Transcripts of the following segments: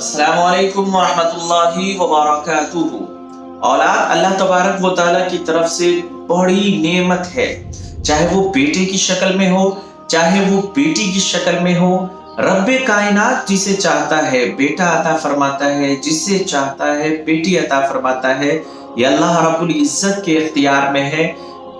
अस्सलामु अलैकुम वरहमतुल्लाहि वबरकातुहू। औलाद अल्लाह तबारक व तआला की तरफ से बड़ी नेमत है, चाहे वो बेटे की शक्ल में हो, चाहे वो बेटी की शक्ल में हो। रब्बे कायनात जिसे चाहता है बेटा अता फरमाता है, जिसे चाहता है बेटी अता फरमाता है। ये अल्लाह रब्बुल इज्जत के इख्तियार में है,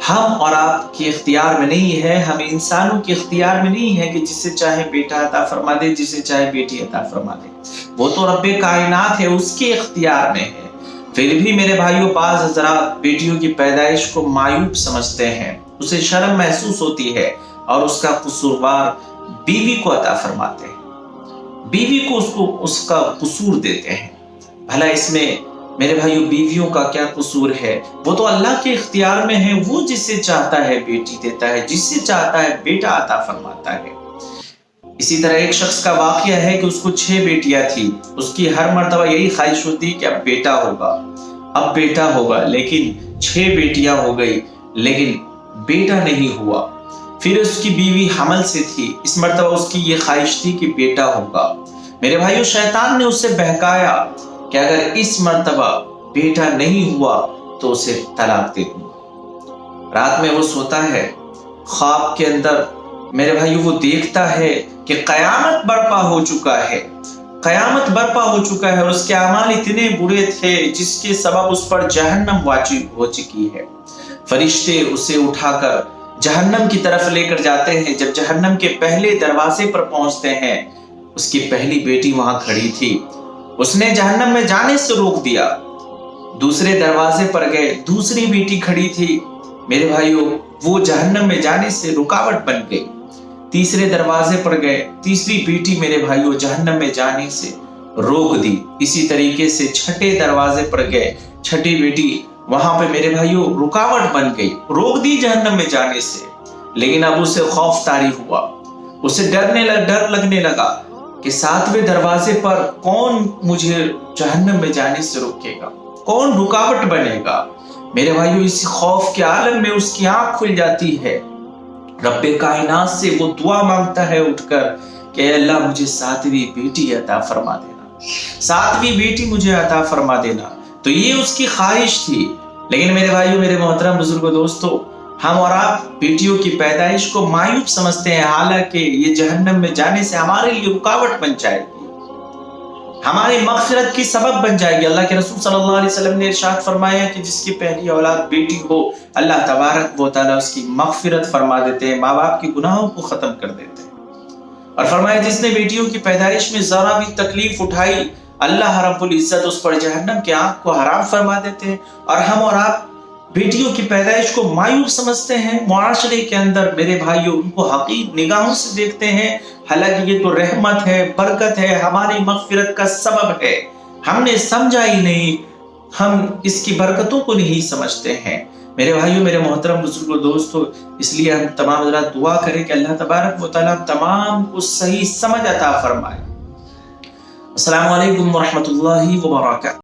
हम और आपके इख्तियार में नहीं है। हम इंसानों के इख्तियार में नहीं है कि जिसे चाहे बेटा अता फरमा दे, जिसे चाहे बेटी अता फरमा दे। वो तो रब्बे कायनात है, उसके इख्तियार में है। फिर भी मेरे भाइयों, बाज़ हज़रात बेटियों की पैदाइश को मायूब समझते हैं, उसे शर्म महसूस होती है और उसका कसूरवार बीवी को अता फरमाते हैं, बीवी को उसका कसूर देते हैं। भला इसमें मेरे भाइयों बीवियों का क्या कसूर है? वो तो अल्लाह के इख्तियार में है। वो जिसे चाहता है बेटी देता है, जिससे चाहता है बेटा अता फरमाता है। इसी तरह एक शख्स का वाकया है कि उसको 6 बेटियां थी। उसकी हर मर्तबा यही ख्वाहिश होती कि अब बेटा होगा, अब बेटा होगा, लेकिन 6 बेटियां हो गई लेकिन बेटा नहीं हुआ। फिर उसकी बीवी हमल से थी, इस मर्तबा उसकी ये ख्वाहिश थी कि बेटा होगा। मेरे भाइयों, शैतान ने उससे बहकाया कि अगर इस मर्तबा बेटा नहीं हुआ तो उसे तलाक दे दूंगा। रात में वो सोता है, ख्वाब के अंदर मेरे भाइयों वो देखता है कि कयामत बर्पा हो चुका है, कयामत बर्पा हो चुका है और उसके अमाल इतने बुरे थे जिसके सबब उस पर जहन्नम वाजिब हो चुकी है। फरिश्ते उसे उठाकर जहन्नम की तरफ लेकर जाते हैं। जब जहन्नम के पहले दरवाजे पर पहुंचते हैं, उसकी पहली बेटी वहां खड़ी थी। उसने जहन्नम में जाने से रोक दिया। दूसरे दरवाजे पर गए, दूसरी बेटी खड़ी थी। मेरे भाइयों, वो जहन्नम में जाने से रुकावट बन गई। तीसरे दरवाजे पर गए, तीसरी बेटी मेरे भाइयों जहन्नम में जाने से रोक दी। इसी तरीके से छठे दरवाजे पर गए, छठी बेटी वहां पे मेरे भाइयों रुकावट बन गई, रोक दी जहन्नम में जाने से। लेकिन अब उसे खौफ तारी हुआ, उसे डर लगने लगा कि 7वें दरवाजे पर कौन मुझे जहन्नम में जाने से रोकेगा, कौन रुकावट बनेगा। मेरे भाइयों, इस खौफ के आलम में उसकी आंख खुल जाती है। रब्बे कायनात से वो दुआ मांगता है उठकर कि अल्लाह मुझे 7वीं बेटी अता फरमा देना, 7वीं बेटी मुझे अता फरमा देना। तो ये उसकी ख्वाहिश थी। लेकिन मेरे भाइयों, मेरे मोहतरम बुजुर्गों, दोस्तों, हम और आप बेटियों की पैदाइश को मायूब समझते हैं, हालांकि ये जहन्नम में जाने से हमारे लिए रुकावट बन जाएगी, हमारी मग़फ़िरत की सबब बन जाएगी। अल्लाह के रसूल सल्लल्लाहु अलैहि वसल्लम ने इरशाद फरमाया कि जिसकी पहली औलाद बेटी हो, अल्लाह तबारक व तआला उसकी मग़फ़िरत फरमा देते हैं, माँ बाप के गुनाहों को खत्म कर देते हैं। और फरमाया जिसने बेटियों की पैदाइश में जरा भी तकलीफ उठाई, अल्लाह रब्बुल इज्जत उस पर जहन्नम के आग को हराम फरमा देते हैं। और हम और आप बेटियों की पैदाइश को मायूब समझते हैं, मुआशरे के अंदर मेरे भाइयों उनको हकीर निगाहों से देखते हैं, हालांकि ये तो रहमत है, बरकत है, हमारी मग़फ़िरत का सबब है। हमने समझा ही नहीं, हम इसकी बरकतों को नहीं समझते हैं। मेरे भाइयों, मेरे मोहतरम बुजुर्गों, दोस्तों, इसलिए हम तमाम हज़रात दुआ करें कि अल्लाह तबारक व तआला तमाम को सही समझ अता फरमाए। अस्सलामु अलैकुम वरहमतुल्लाहि वबरकातुहू।